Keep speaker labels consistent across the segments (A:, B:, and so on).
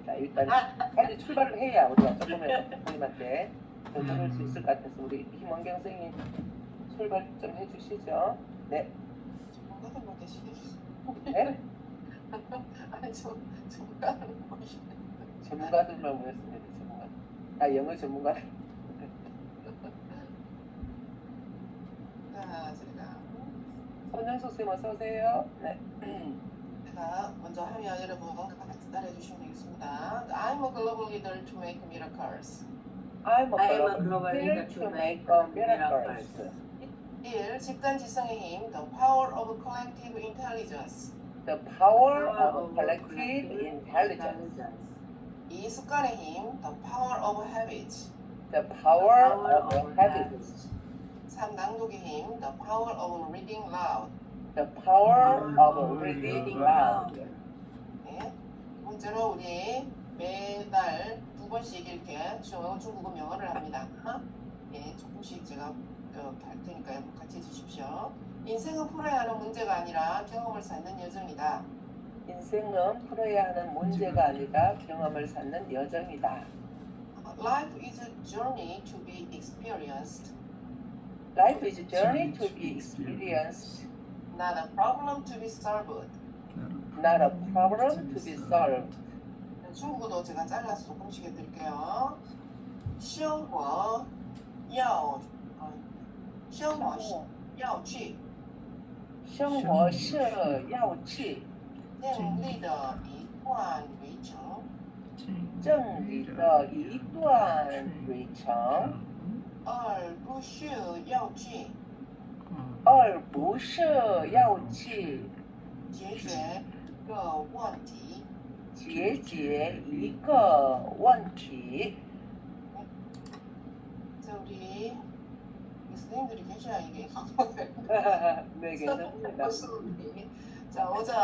A: 자, 일단 빨리 출발을 해야 우리가 조금은 부모님한테 더 들을 수 있을 것 같아서 우리 김원경 선생님 출발 좀 해주시죠. 네.
B: 전문가들만 계시겠어요.
A: 네?
B: 아니 전문가들은 모이시네.
A: 전문가들만 모였습니다. 전문가. 아, 영어 전문가.
B: 자, 제가
A: 손영수 선생님 어서 오세요. 네.
B: 제가 먼저 하면 여러분 같이 따라해 주시면 되겠습니다. I'm a global leader to make miracles.
A: I'm
C: I
A: a
C: am a
A: global
C: global
A: leader
C: leader
A: to
C: to
A: make
C: make
A: miracles.
C: miracles.
B: 1. 집단지성의 힘, the power of collective intelligence.
A: The power of collective intelligence.
B: 2. 습관의 힘, the power of habits.
A: The power of habits.
B: 3. 낭독의 힘, the power of reading loud.
A: The power of reading loud.
B: 네. 두 번째로 우리 매달 2번씩 이렇게 중국어 명어를 합니다. 네, 조금씩 제가 할 테니까요. 같이 해주십시오. 인생은 풀어야 하는 문제가 아니라 경험을 쌓는 여정이다.
A: 인생은 풀어야 하는 문제가 아니라 경험을 쌓는 여정이다.
B: Life is a journey to be experienced,
A: Life is a journey to be experienced,
B: not a problem to be solved.
A: not a problem to be solved.
B: 중국어도 제가 잘라서 조금씩 해드릴게요. 生活要去
A: 生活是要去
B: 建立的一段旅程。
A: 正理的一段旅程，
B: 而不是要去
A: 而不是要去
B: 解决一个问题。
A: 解决一个问题。
B: 자, 우리 선생님들이 계셔야 이게
A: 네, 괜찮습니다.
B: 수업이. 자, 오전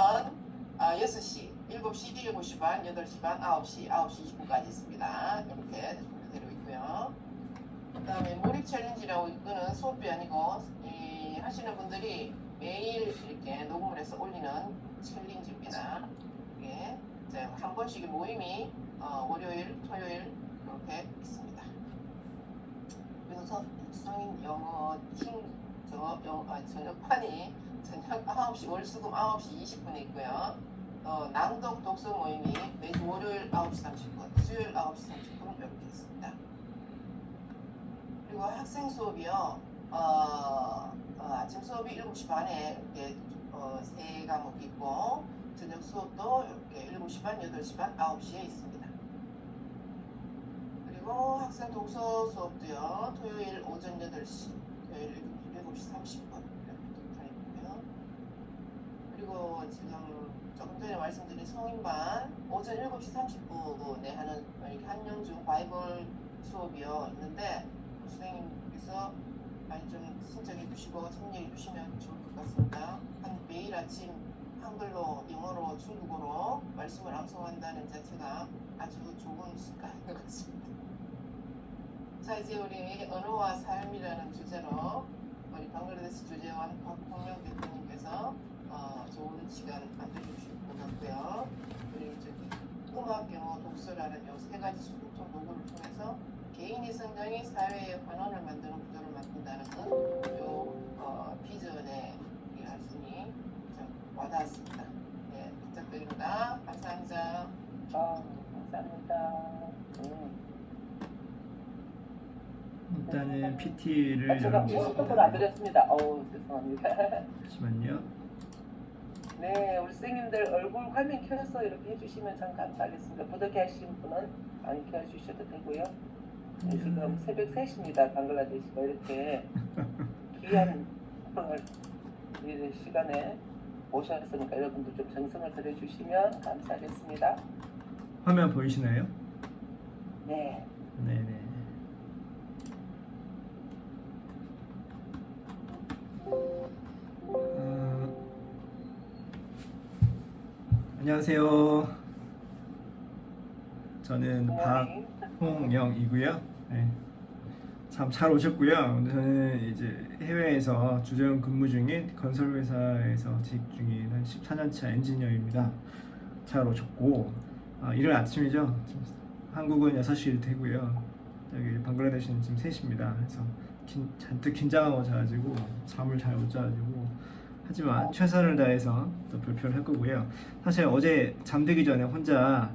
B: 6시, 7시, 7시 반, 8시 반, 9시, 9시 20분까지 있습니다. 이렇게 준비되어 있고요. 그 다음에 몰입 챌린지라고 이거는 수업이 아니고 하시는 분들이 매일 이렇게 녹음을 해서 올리는 챌린지입니다. 예. 자, 한 번씩 모임이 월요일, 토요일 이렇게 있습니다. 그래서 성인 영어 저녁판이 저녁 9시 월수금 9시 20분에 있고요. 낭독 독서 모임이 매주 월요일 9시 30분, 수요일 9시 30분 이렇게 있습니다. 그리고 학생 수업이요. 아침 수업이 7시 반에 이렇게 세 과목이 있고 저녁 수업도 이렇게 7시 반, 8시 반, 9시에 있습니다. 그리고 학생 독서 수업도요. 토요일 오전 8시, 토요일 7시 30분 이렇게 있고요. 그리고 지금 조금 전에 말씀드린 성인반 오전 7시 30분에 하는 한영중 바이블 수업이요 있는데 선생님께서 많이 좀 신청해 주시고 참여해 주시면 좋을 것 같습니다. 매일 아침 한글로, 영어로, 중국어로 말씀을 암송한다는 자체가 아주 좋은 습관인 것 같습니다. 자, 이제 우리 언어와 삶이라는 주제로 우리 방글라데시 주재원 박홍영 대표님께서 좋은 시간 만들어 주실 것 같고요. 우리 음악, 영어, 독서라는 이 세 가지 소통 도구를 통해서 개인의 성장이 사회의 환원을 만드는 구조를 만든다는 이 비전에 우리 말씀이 와닿았습니다. 네, 부탁드립니다. 감사합니다.
A: 감사합니다.
D: 일단은 PT를
A: 제가
D: 열어보겠습니다.
A: 스토커를 안 드렸습니다. 죄송합니다.
D: 잠시만요.
A: 네, 우리 선생님들 얼굴 화면 켜서 이렇게 해주시면 참 감사하겠습니다. 부득이 하신 분은 안 켜주셔도 되고요. 네, 지금 새벽 3시입니다. 방글라데시가 이렇게 귀한 이 시간에 오셨으니까 여러분도 좀 정성을 들여주시면 감사하겠습니다.
D: 화면 보이시나요?
A: 네.
D: 네네. 안녕하세요. 저는 박홍영이고요. 네. 참 잘 오셨고요. 오늘 저는 이제 해외에서 주재원 근무 중인 건설회사에서 재직 중인 한 14년차 엔지니어입니다. 잘 오셨고, 이른 아침이죠. 지금 한국은 6시 되고요. 여기 방글라데시는 지금 3시입니다. 그래서 잔뜩 긴장하고 자가지고 잠을 잘 못 자가지고, 하지만 최선을 다해서 또 발표를 할 거고요. 사실 어제 잠들기 전에 혼자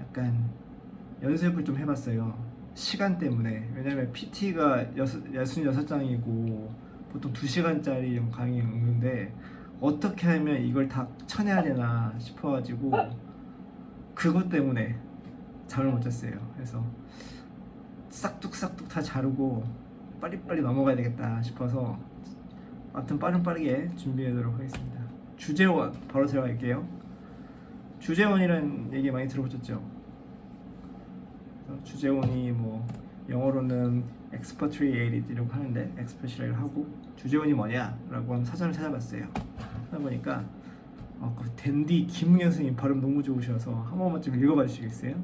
D: 약간 연습을 좀 해봤어요. 시간 때문에. 왜냐면 PT가 66장이고 보통 2시간짜리 강의 읽는데 어떻게 하면 이걸 다 쳐내야 되나 싶어가지고 그것 때문에 잠을 못 잤어요. 그래서 싹둑싹둑 다 자르고 빨리빨리 넘어가야 되겠다 싶어서 아무튼 빠르게 준비하도록 하겠습니다. 주재원 바로 들어갈게요. 주재원이라는 얘기 많이 들어보셨죠? 주재원이 뭐 영어로는 expatriated이라고 하는데 expatriate 하고 주재원이 뭐냐라고 하면 사전을 찾아봤어요. 하다 보니까 그 댄디 김웅현 선생님 발음 너무 좋으셔서 한 번만 좀 읽어봐 주시겠어요?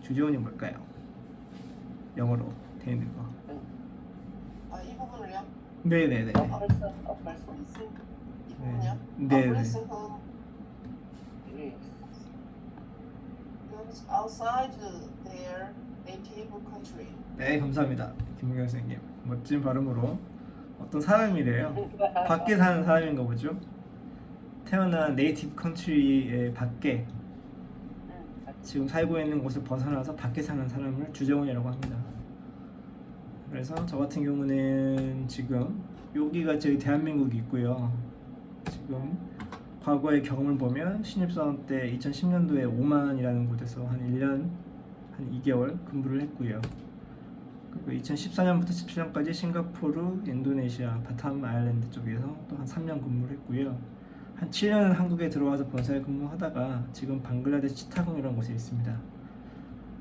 D: 주재원이 뭘까요? 영어로 돼 있는 거.
B: 이 부분을요?
D: 네네네.
A: 벌써
B: 이 부분이요?
D: 네.
B: Blessing whom
A: 예.
B: lives outside their native country.
D: 네, 감사합니다. 김웅현 선생님. 멋진 발음으로 어떤 사람이래요. 밖에 사는 사람인가 보죠. 태어난 네이티브 컨트리의 밖에 지금 살고 있는 곳을 벗어나서 밖에 사는 사람을 주재원이라고 합니다. 그래서 저 같은 경우는 지금 여기가 저희 대한민국이 있고요. 지금 과거의 경험을 보면 신입사원 때 2010년도에 오만이라는 곳에서 한 1년 한 2개월 근무를 했고요. 그리고 2014년부터 17년까지 싱가포르, 인도네시아, 바탐 아일랜드 쪽에서 또 한 3년 근무를 했고요. 한 7년은 한국에 들어와서 본사에 근무하다가 지금 방글라데시 치타공이라는 곳에 있습니다.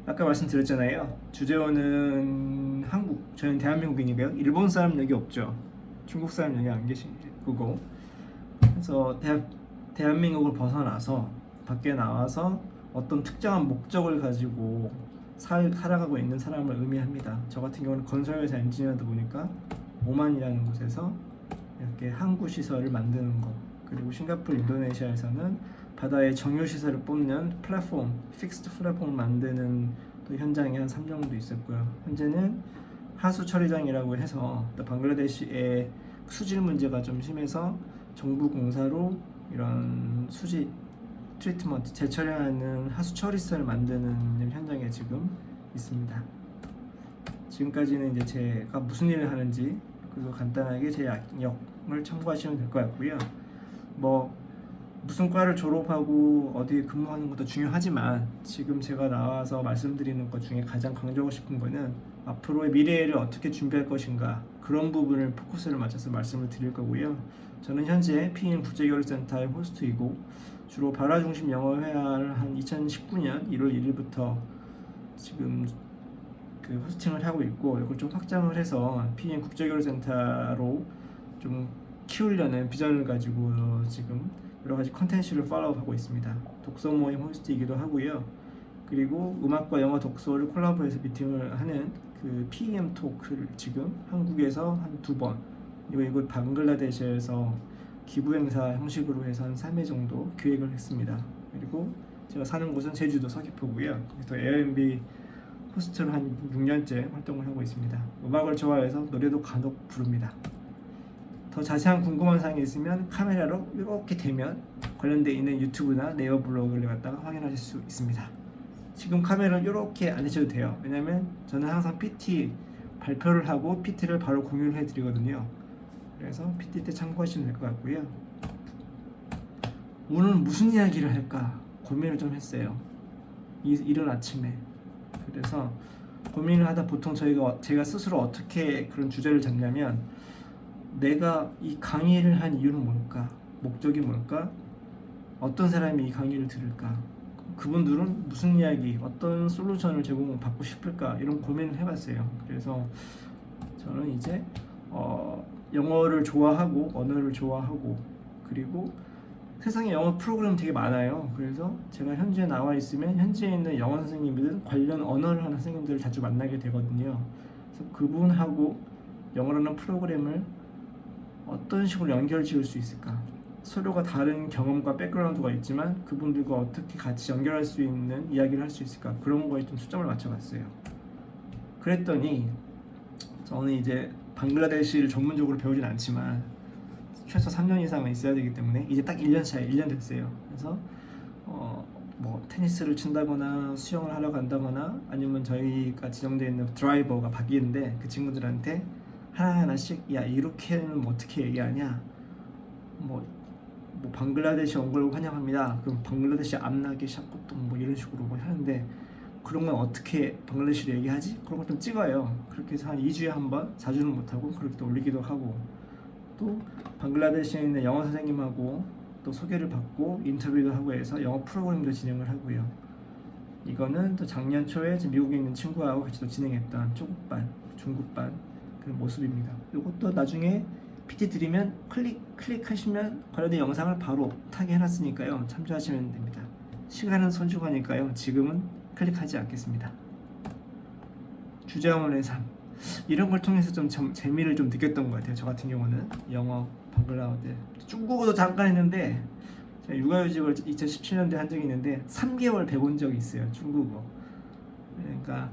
D: 아까 말씀드렸잖아요. 주재원은 한국, 저희는 대한민국이니까요. 일본 사람 여기 없죠. 중국 사람 여기 안 계시고. 그래서 대한민국을 벗어나서 밖에 나와서 어떤 특정한 목적을 가지고 살아가고 있는 사람을 의미합니다. 저 같은 경우는 건설회사 엔지니어다 보니까 오만이라는 곳에서 이렇게 항구 시설을 만드는 거, 그리고 싱가포르, 인도네시아에서는 바다의 정유 시설을 뽑는 플랫폼, 픽스드 플랫폼을 만드는 또 현장에 한 3년 정도 있었고요. 현재는 하수 처리장이라고 해서 또 방글라데시의 수질 문제가 좀 심해서 정부 공사로 이런 수지 트리트먼트, 재처리하는 하수 처리 시설을 만드는 현장에 지금 있습니다. 지금까지는 이제 제가 무슨 일을 하는지 그리고 간단하게 제 약력을 참고하시면 될 것 같고요. 뭐 무슨 과를 졸업하고 어디에 근무하는 것도 중요하지만 지금 제가 나와서 말씀드리는 것 중에 가장 강조하고 싶은 거는 앞으로의 미래를 어떻게 준비할 것인가, 그런 부분을 포커스를 맞춰서 말씀을 드릴 거고요. 저는 현재 PN 국제교류센터의 호스트이고 주로 발화 중심 영어 회화를 한 2019년 1월 1일부터 지금 그 호스팅을 하고 있고, 이걸 좀 확장을 해서 PN 국제교류센터로 좀 키우려는 비전을 가지고 지금 여러 가지 컨텐츠를 팔로우하고 있습니다. 독서 모임 호스트이기도 하고요. 그리고 음악과 영어 독서를 콜라보해서 미팅을 하는 그 PEM 토크를 지금 한국에서 한 2번, 그리고 방글라데시에서 기부 행사 형식으로 해서 한 3회 정도 기획을 했습니다. 그리고 제가 사는 곳은 제주도 서귀포고요. 또 에어비앤비 호스트를 한 6년째 활동을 하고 있습니다. 음악을 좋아해서 노래도 간혹 부릅니다. 더 자세한 궁금한 사항이 있으면 카메라로 이렇게 대면 관련되어 있는 유튜브나 네이버 블로그를 갖다가 확인하실 수 있습니다. 지금 카메라를 이렇게 안 해셔도 돼요. 왜냐면 저는 항상 PT 발표를 하고 PT를 바로 공유를 해드리거든요. 그래서 PT 때 참고하시면 될 것 같고요. 오늘 무슨 이야기를 할까 고민을 좀 했어요. 이른 아침에. 그래서 고민을 하다 보통 제가 스스로 어떻게 그런 주제를 잡냐면, 내가 이 강의를 한 이유는 뭘까? 목적이 뭘까? 어떤 사람이 이 강의를 들을까? 그분들은 무슨 이야기, 어떤 솔루션을 제공받고 싶을까? 이런 고민을 해봤어요. 그래서 저는 이제 영어를 좋아하고 언어를 좋아하고, 그리고 세상에 영어 프로그램 되게 많아요. 그래서 제가 현지에 나와 있으면 현지에 있는 영어 선생님들은 관련 언어를 하는 선생님들을 자주 만나게 되거든요. 그래서 그분하고 영어라는 프로그램을 어떤 식으로 연결 지을 수 있을까? 서로가 다른 경험과 백그라운드가 있지만 그분들과 어떻게 같이 연결할 수 있는 이야기를 할 수 있을까, 그런 거에 좀 초점을 맞춰봤어요. 그랬더니 저는 이제 방글라데시를 전문적으로 배우진 않지만 최소 3년 이상은 있어야 되기 때문에 이제 딱 1년 차에 1년 됐어요. 그래서 뭐 테니스를 친다거나 수영을 하러 간다거나 아니면 저희가 지정되어 있는 드라이버가 바뀌는데 그 친구들한테 하나하나씩 야 이렇게는 뭐 어떻게 얘기하냐, 뭐 방글라데시 온 걸 환영합니다. 그럼 방글라데시 암나게 샤코통 뭐 이런 식으로 뭐 하는데 그런 건 어떻게 방글라데시로 얘기하지? 그런 걸 좀 찍어요. 그렇게 해서 한 2주에 한 번, 자주는 못하고 그렇게 또 올리기도 하고, 또 방글라데시에 있는 영어 선생님하고 또 소개를 받고 인터뷰도 하고 해서 영어 프로그램도 진행을 하고요. 이거는 또 작년 초에 미국에 있는 친구하고 같이 또 진행했던 초급반, 중급반 그런 모습입니다. 이것도 나중에 PT 드리면 클릭하시면 관련된 영상을 바로 타게 해놨으니까요. 참조하시면 됩니다. 시간은 소중하니까요. 지금은 클릭하지 않겠습니다. 주자원의 삶, 이런 걸 통해서 좀 재미를 좀 느꼈던 것 같아요. 저 같은 경우는 영어, 방글라데, 중국어도 잠깐 했는데 제가 육아휴직을 2017년도에 한 적이 있는데 3개월 배운 적이 있어요. 중국어. 그러니까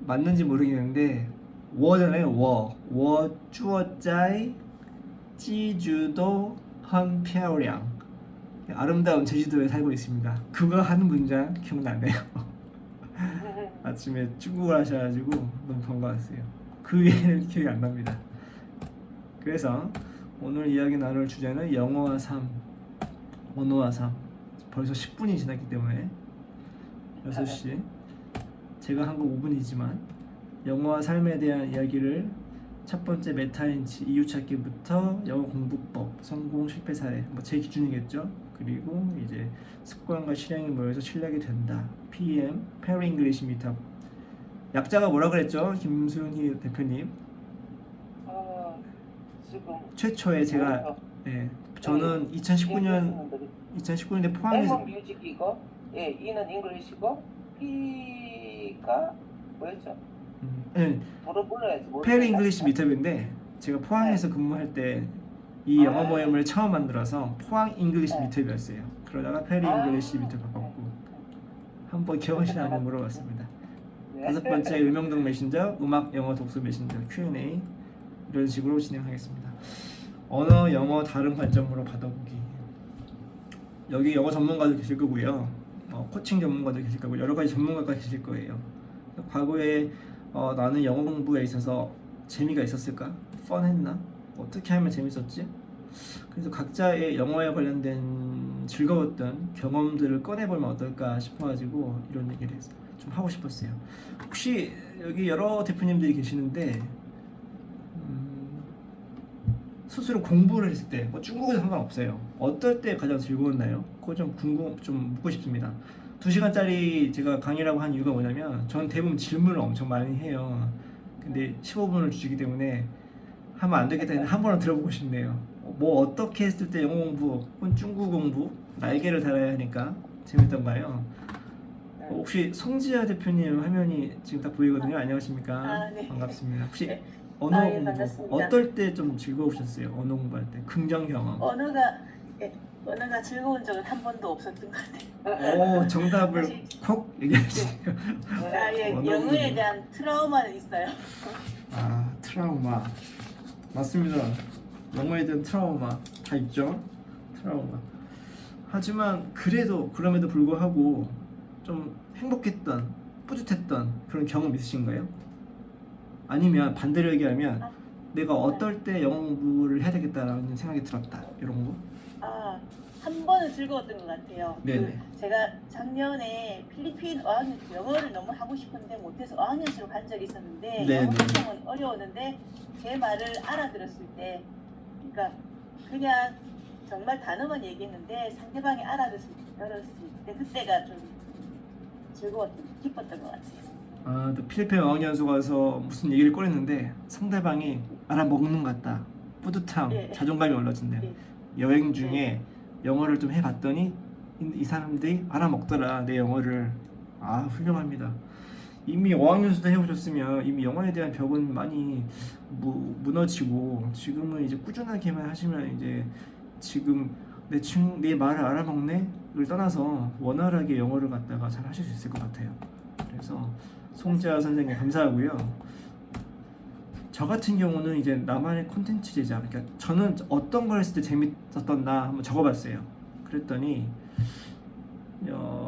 D: 맞는지 모르겠는데 워잖아요. 워 주어짜이 지주도 헌漂亮, 아름다운 제주도에 살고 있습니다. 그거 하는 문장 기억나네요. 아침에 중국어를 하셔가지고 너무 반가웠어요. 그 외에는 기억이 안 납니다. 그래서 오늘 이야기 나눌 주제는 영어와 삶, 언어와 삶. 벌써 10분이 지났기 때문에 6시, 제가 한 거 5분이지만 영어와 삶에 대한 이야기를 첫 번째 메타인치, 이유 찾기부터 영어 공부법, 성공 실패 사례, 뭐 제 기준이겠죠. 그리고 이제 습관과 실행이 모여서 실력이 된다. PM, 페리 잉글리시 미탑. 약자가 뭐라 그랬죠? 김순희 대표님.
A: 지금
D: 최초에 제가 저는 2019년대 포항에서
A: M은 뮤직이고, 예, E는 잉글리시고, P가 뭐였죠? 도로 불러야지.
D: 페리 잉글리시 미탑인데 제가 포항에서 근무할 때 이 영어 모임을 처음 만들어서 포항 잉글리시 미탑이었어요. 그러다가 페리 잉글리시 미탑 바꿨고, 한번 기억하시나 한번 물어봤습니다. 다섯 번째 을명동 메신저, 음악 영어 독서 메신저 Q&A, 이런 식으로 진행하겠습니다. 언어 영어 다른 관점으로 받아보기. 여기 영어 전문가도 계실 거고요, 코칭 전문가도 계실 거고, 여러 가지 전문가가 계실 거예요. 과거에 나는 영어 공부에 있어서 재미가 있었을까? 펀했나? 어떻게 하면 재밌었지? 그래서 각자의 영어에 관련된 즐거웠던 경험들을 꺼내보면 어떨까 싶어가지고 이런 얘기를 좀 하고 싶었어요. 혹시 여기 여러 대표님들이 계시는데 스스로 공부를 했을 때, 뭐 중국어도 상관없어요. 어떨 때 가장 즐거웠나요? 그거 좀 묻고 싶습니다. 2시간짜리 제가 강의라고 한 이유가 뭐냐면 전 대부분 질문을 엄청 많이 해요. 근데 15분을 주시기 때문에 하면 안 되겠다 해서 한 번은 들어보고 싶네요. 뭐 어떻게 했을 때 영어 공부 혹은 중국어 공부 날개를 달아야 하니까 재밌던가요? 혹시 송지아 대표님 화면이 지금 딱 보이거든요. 안녕하십니까?
C: 네.
D: 반갑습니다. 혹시
C: 네.
D: 언어
C: 예,
D: 공부
C: 반갑습니다.
D: 어떨 때 좀 즐거우셨어요? 언어 공부할 때 긍정 경험.
C: 언어가 즐거운 적은 한 번도 없었던 것 같아요.
D: 오, 정답을 콕 얘기하시네요. 언어
C: 영어에
D: 공부.
C: 대한 트라우마는 있어요.
D: 트라우마 맞습니다. 영어에 대한 트라우마 다 있죠. 트라우마. 하지만 그럼에도 불구하고 좀 행복했던, 뿌듯했던 그런 경험 있으신가요? 아니면 반대로 얘기하면 내가 어떨 때 영어 공부를 해야 되겠다라는 생각이 들었다, 이런 거?
C: 한 번은 즐거웠던 것 같아요.
D: 네네.
C: 제가 작년에 필리핀 어학연 영어를 너무 하고 싶은데 못해서 어학연수로 간 적이 있었는데
D: 네네.
C: 영어 소통은 어려웠는데 제 말을 알아들었을 때, 그러니까 그냥 정말 단어만 얘기했는데 상대방이 알아들었을 때 그때가 좀 기뻤던 것 같아요.
D: 또 필리핀 어학연수 가서 무슨 얘기를 꺼냈는데 상대방이 알아먹는 것 같다, 뿌듯함,
C: 네.
D: 자존감이 올라진대요.
C: 네.
D: 여행 중에 영어를 좀 해봤더니 이 사람들이 알아먹더라, 내 영어를. 훌륭합니다. 이미 어학연수도 해보셨으면 이미 영어에 대한 벽은 많이 무너지고 지금은 이제 꾸준하게만 하시면 이제 지금 내 말을 알아먹네를 떠나서 원활하게 영어를 갖다가 잘 하실 수 있을 것 같아요. 그래서 송재아 선생님 감사하고요. 저 같은 경우는 이제 나만의 콘텐츠 제작, 그러니까 저는 어떤 걸 했을 때 재밌었던 나 한번 적어봤어요. 그랬더니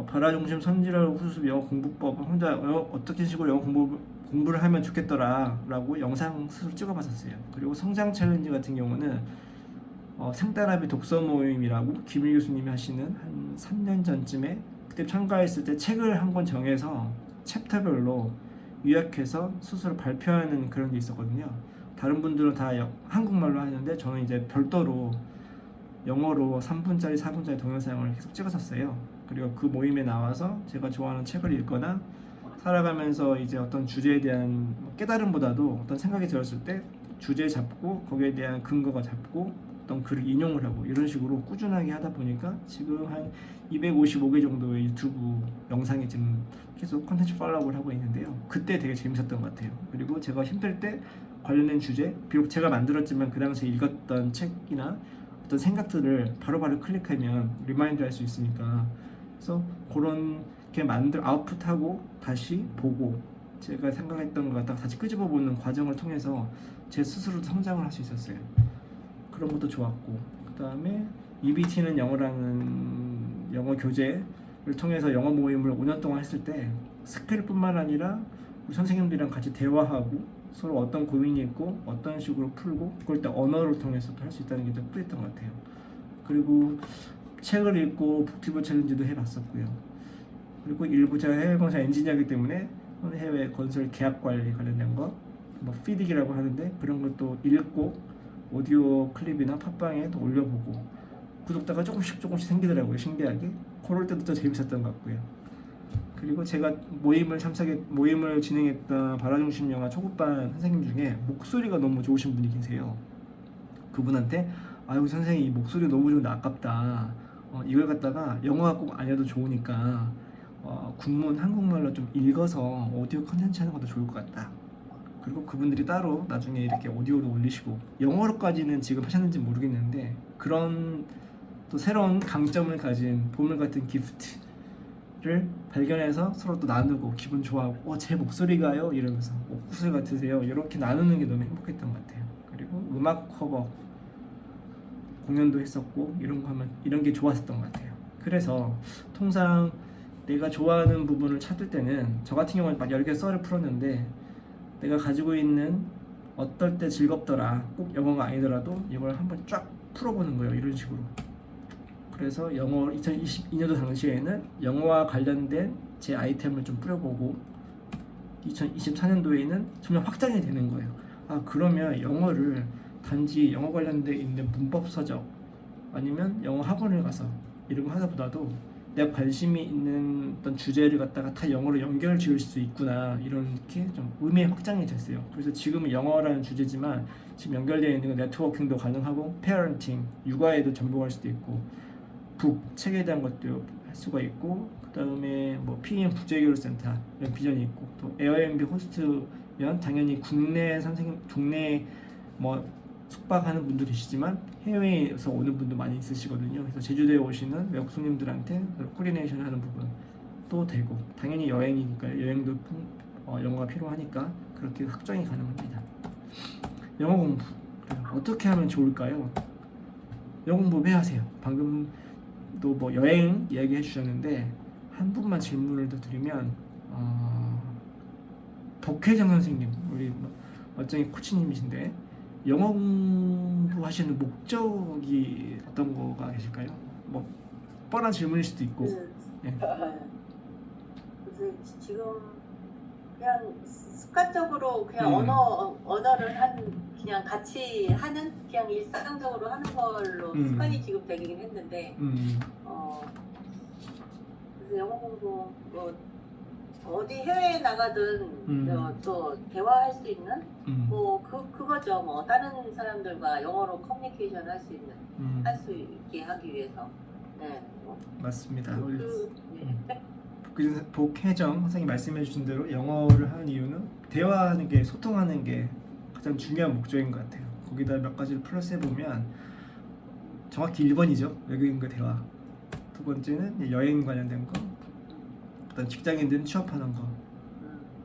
D: 발화중심 선지랄 후수습 영어 공부법 혼자 어떻게 식으로 영어 공부를 하면 좋겠더라라고 영상 스스로 찍어봤었어요. 그리고 성장 챌린지 같은 경우는 생따라비 독서 모임이라고 김일 교수님이 하시는 한 3년 전쯤에 그때 참가했을 때 책을 한 권 정해서 챕터별로 요약해서 스스로 발표하는 그런 게 있었거든요. 다른 분들은 다 한국말로 하는데 저는 이제 별도로 영어로 3분짜리 4분짜리 동영상을 계속 찍었었어요. 그리고 그 모임에 나와서 제가 좋아하는 책을 읽거나 살아가면서 이제 어떤 주제에 대한 깨달음보다도 어떤 생각이 들었을 때 주제 잡고 거기에 대한 근거가 잡고 어떤 글을 인용을 하고 이런 식으로 꾸준하게 하다 보니까 지금 한 255개 정도의 유튜브 영상이 지금 계속 컨텐츠 팔로우를 하고 있는데요. 그때 되게 재밌었던 것 같아요. 그리고 제가 힘들 때 관련된 주제, 비록 제가 만들었지만 그 당시에 읽었던 책이나 어떤 생각들을 바로바로 클릭하면 리마인드 할 수 있으니까, 그래서 그런 게 아웃풋하고 다시 보고 제가 생각했던 것 갖다가 다시 끄집어 보는 과정을 통해서 제 스스로 성장을 할 수 있었어요. 그런 것도 좋았고, 그 다음에 EBT는 영어라는 영어 교재를 통해서 영어 모임을 5년 동안 했을 때 스킬뿐만 아니라 우리 선생님들이랑 같이 대화하고 서로 어떤 고민이 있고 어떤 식으로 풀고 그걸 또 언어를 통해서도 할 수 있다는 게 좀 뿌듯했던 것 같아요. 그리고 책을 읽고 북튜브 챌린지도 해봤었고요. 그리고 일부 제가 해외 공사 엔지니어이기 때문에 해외 건설 계약 관리 관련된 거, 뭐 피딩이라고 하는데 그런 것도 읽고 오디오 클립이나 팟빵에 또 올려보고 구독자가 조금씩 생기더라고요. 신기하게. 그럴 때도 더 재밌었던 것 같고요. 그리고 제가 모임을 진행했던 발화중심 영화 초급반 선생님 중에 목소리가 너무 좋으신 분이 계세요. 그분한테 아유 선생님 이 목소리 너무 좋은데 아깝다. 이걸 갖다가 영어가 꼭 아니어도 좋으니까 군문 한국말로 좀 읽어서 오디오 컨텐츠 하는 것도 좋을 것 같다. 그리고 그분들이 따로 나중에 이렇게 오디오로 올리시고 영어로까지는 지금 하셨는지 모르겠는데 그런 또 새로운 강점을 가진 보물 같은 기프트를 발견해서 서로 또 나누고 기분 좋아하고 제 목소리가요? 이러면서 옥구슬 같으세요? 이렇게 나누는 게 너무 행복했던 것 같아요. 그리고 음악 커버 공연도 했었고 이런 거 하면 이런 게 좋았었던 것 같아요. 그래서 통상 내가 좋아하는 부분을 찾을 때는 저 같은 경우는 막 여러 개 썰을 풀었는데 내가 가지고 있는 어떨 때 즐겁더라 꼭 영어가 아니더라도 이걸 한번 쫙 풀어보는 거예요. 이런 식으로. 그래서 영어 2022년도 당시에는 영어와 관련된 제 아이템을 좀 뿌려보고 2024년도에는 점점 확장이 되는 거예요. 그러면 영어를 단지 영어 관련돼 있는 문법 서적 아니면 영어 학원을 가서 이런 거 하다보다도 내가 관심이 있는 어떤 주제를 갖다가 다 영어로 연결 지을 수 있구나 이렇게 좀 의미의 확장이 됐어요. 그래서 지금은 영어라는 주제지만 지금 연결되어 있는 건 네트워킹도 가능하고 페어런팅, 육아에도 접목할 수도 있고 북, 책에 대한 것도 할 수가 있고 그 다음에 뭐 PM 국제교류센터 이런 비전이 있고 또 에어비앤비 호스트면 당연히 국내 선생님, 국내 뭐 숙박하는 분도 계시지만 해외에서 오는 분도 많이 있으시거든요. 그래서 제주도에 오시는 외국 손님들한테 코디네이션 하는 부분도 되고 당연히 여행이니까 여행도 영어가 필요하니까 그렇게 확장이 가능합니다. 영어 공부 어떻게 하면 좋을까요? 영어 공부 왜 하세요? 방금 또 뭐 여행 이야기 해주셨는데 한 분만 질문을 더 드리면 복혜정 선생님 우리 멋쟁이 코치님이신데 영어 공부하시는 목적이 어떤 거가 계실까요? 뭐 뻔한 질문일 수도 있고. 예.
C: 그래서 지금 그냥 습관적으로 그냥 언어를 그냥 같이 하는 그냥 일상적으로 하는 걸로 습관이 지금 되긴 했는데 그래서 영어 공부 뭐 어디 해외에 나가든 또 대화할 수 있는 뭐 그거죠. 뭐 다른 사람들과 영어로 커뮤니케이션 할 수 있는 할 수 있게 하기 위해서. 네.
D: 맞습니다. 복혜정 선생님 말씀해주신 대로 영어를 하는 이유는 대화하는 게 소통하는 게 가장 중요한 목적인 것 같아요. 거기다 몇 가지를 플러스 해보면 정확히 1번이죠. 외국인과 대화. 두 번째는 이제 여행 관련된 거. 그다음 직장인들은 취업하는 거.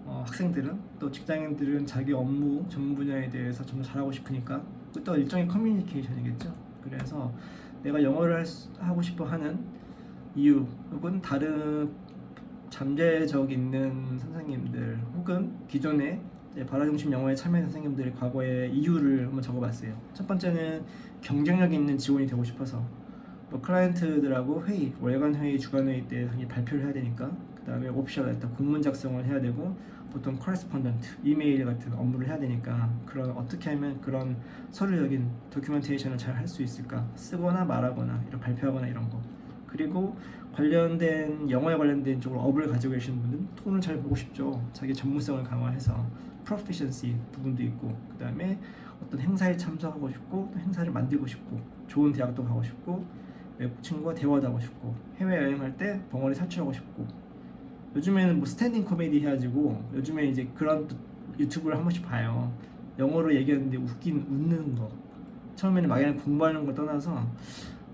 D: 학생들은 또 직장인들은 자기 업무 전문 분야에 대해서 좀 더 잘하고 싶으니까 또 일종의 커뮤니케이션이겠죠. 그래서 내가 영어를 하고 싶어 하는 이유 혹은 다른 잠재적 있는 선생님들 혹은 기존에 발화중심 영어에 참여한 선생님들의 과거의 이유를 한번 적어봤어요. 첫 번째는 경쟁력 있는 직원이 되고 싶어서 뭐 클라이언트들하고 회의, 월간 회의, 주간 회의 때 발표를 해야 되니까 그 다음에 오피셜 레터, 공문 작성을 해야 되고 보통 커레스폰던트, 이메일 같은 업무를 해야 되니까 그런 어떻게 하면 그런 서류적인 도큐멘테이션을 잘 할 수 있을까 쓰거나 말하거나 이런 발표하거나 이런 거 그리고 관련된 영어에 관련된 쪽으로 업을 가지고 계시는 분들은 톤을 잘 보고 싶죠. 자기 전문성을 강화해서 proficiency 부분도 있고 그 다음에 어떤 행사에 참석하고 싶고 또 행사를 만들고 싶고 좋은 대학도 가고 싶고 외국 친구와 대화도 하고 싶고 해외여행할 때 벙어리 탈출하고 싶고 요즘에는 뭐 스탠딩 코미디 해가지고 요즘에 이제 그런 유튜브를 한 번씩 봐요. 영어로 얘기하는데 웃는 거 처음에는 막연히 공부하는 걸 떠나서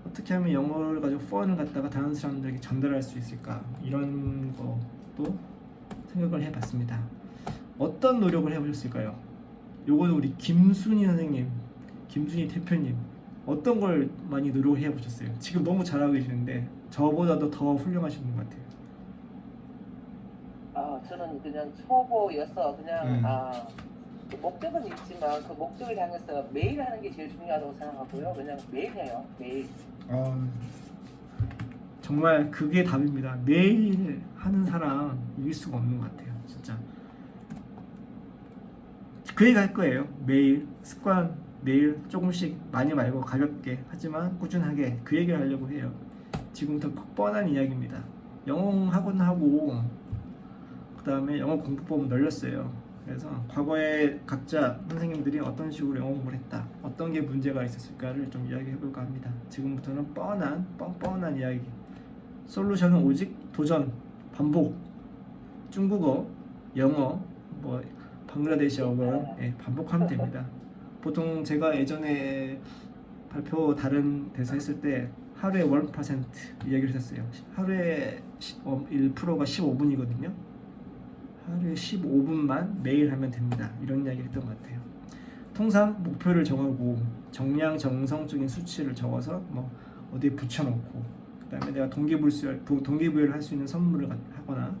D: 어떻게 하면 영어를 가지고 펀을 갖다가 다른 사람들에게 전달할 수 있을까 이런 것도 생각을 해봤습니다. 어떤 노력을 해보셨을까요? 요거는 우리 김순희 선생님, 김순희 대표님 어떤 걸 많이 노력을 해보셨어요? 지금 너무 잘하고 계시는데 저보다도 더 훌륭하시는 것 같아요.
A: 저는 그냥 초보여서 그냥 그 목적은 있지만 그 목적을 향해서 매일 하는 게 제일 중요하다고 생각하고요. 그냥 매일 해요. 매일.
D: 정말 그게 답입니다. 매일 하는 사람 이길 수가 없는 것 같아요. 진짜 그 얘기 할 거예요. 매일 습관 매일 조금씩 많이 말고 가볍게 하지만 꾸준하게 그 얘기를 하려고 해요. 지금부터 뻔한 이야기입니다. 영어 학원 하고 그 다음에 영어 공부법 널렸어요. 그래서 과거에 각자 선생님들이 어떤 식으로 영어 공부를 했다, 어떤 게 문제가 있었을까를 좀 이야기해볼까 합니다. 지금부터는 뻔뻔한 이야기. 솔루션은 오직 도전, 반복. 중국어, 영어, 뭐 방글라데시어건 반복하면 됩니다. 보통 제가 예전에 발표 다른 데서 했을 때 하루에 1% 이야기를 했었어요. 하루에 1%가 15분이거든요. 하루에 15분만 매일 하면 됩니다. 이런 이야기를 했던 것 같아요. 통상 목표를 정하고 정량 정성적인 수치를 적어서 뭐 어디에 붙여놓고 그 다음에 내가 동기부여를 할 수 있는 선물을 하거나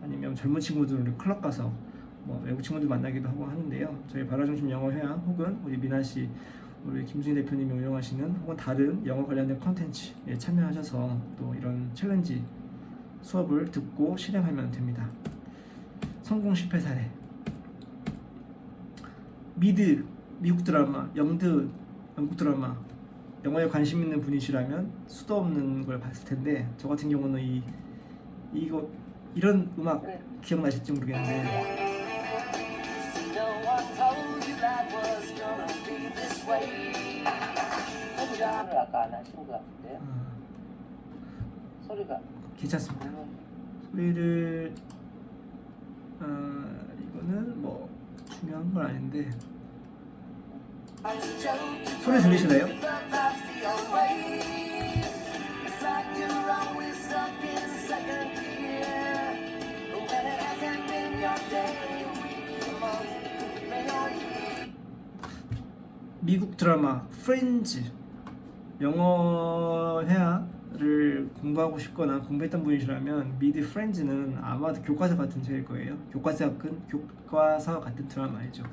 D: 아니면 젊은 친구들을 클럽 가서 뭐 외국 친구들 만나기도 하고 하는데요. 저희 발화중심 영어회화 혹은 우리 미나씨, 우리 김순희 대표님이 운영하시는 혹은 다른 영어 관련된 컨텐츠에 참여하셔서 또 이런 챌린지 수업을 듣고 실행하면 됩니다. 성공 실패 사례. 미드 미국 드라마, 영드 영국 드라마 영어에 관심 있는 분이시라면 수도 없는 걸 봤을 텐데 저 같은 경우는 이런 음악 기억나실지 모르겠는데
A: 아까 안 하신 것 같은데요. 소리가
D: 괜찮습니다. 소리를 이거는 뭐 중요한 건 아닌데 소리 들리시나요? 미국 드라마 프렌즈 영어 회화를 공부하고 싶거나 공부했던 분이시라면 미드 프렌즈는 아마도 교과서 같은 책일 거예요. 교과서 같은 드라마이죠.